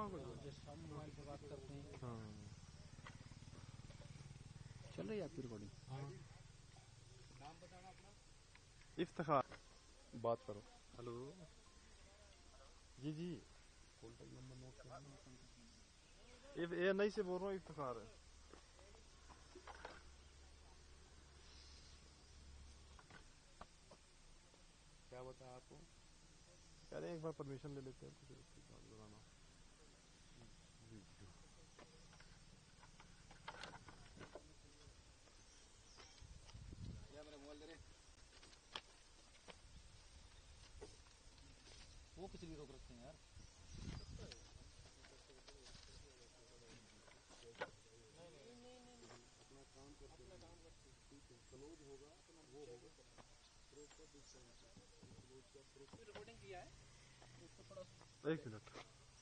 हाँ कुछ जैसे हम मोबाइल पे बात करते हैं। हाँ चल रही है आपकी रिकॉर्डिंग? हाँ। इफ्तिखार बात करो। हेलो। जी जी कॉन्टैक्ट नंबर नोट करना। ये नहीं से बोल रहा हूँ, इफ्तिखार है। क्या बताया आपको? कह रहे हैं एक बार परमिशन ले लेते हैं तो फिर उसके बाद लगाना। जी जी या मेरा मोबाइल दे रहे, वो किस लिए रोक रखते हैं यार? अपना काम करते हैं, ठीक है क्लोज होगा वो होगा रिकॉर्डिंग किया है उसको थोड़ा। एक मिनट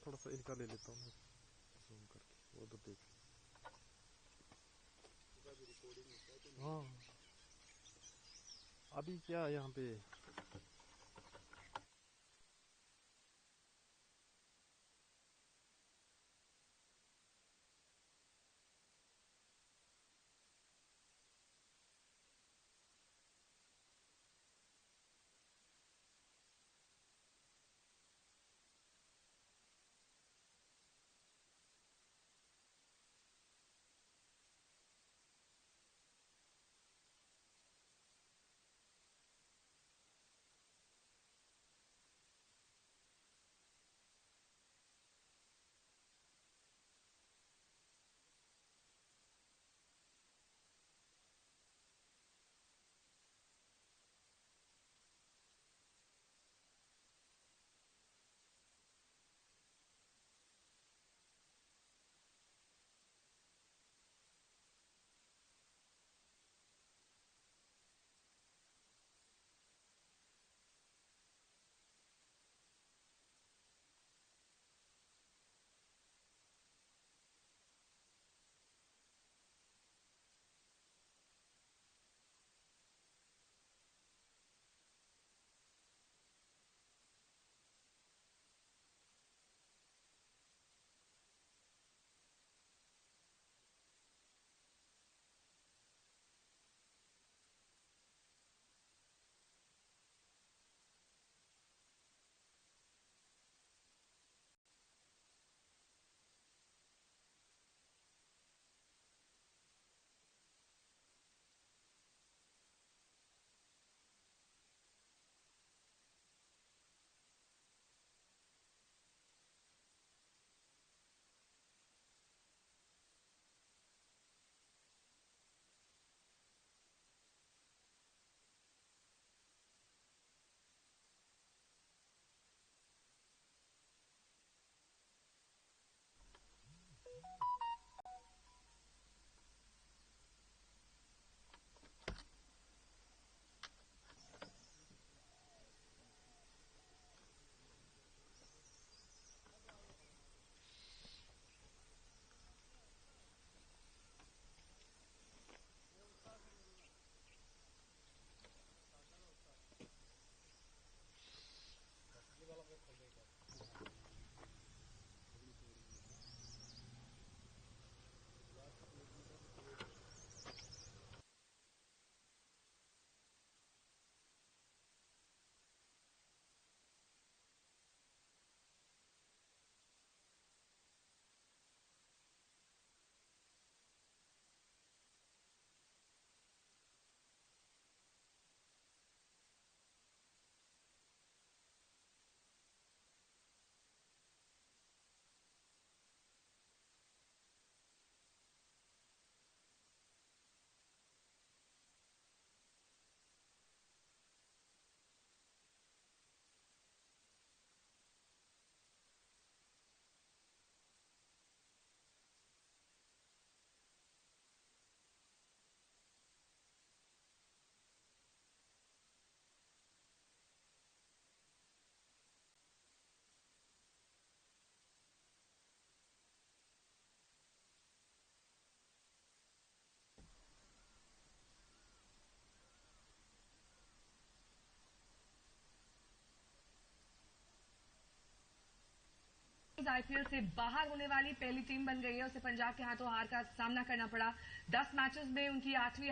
थोड़ा सा इनका ले लेता हूँ जूम करके, वो तो देख। हाँ अभी क्या यहाँ पे आईपीएल से बाहर होने वाली पहली टीम बन गई है। उसे पंजाब के हाथों हार का सामना करना पड़ा। 10 मैचेस में उनकी 8वीं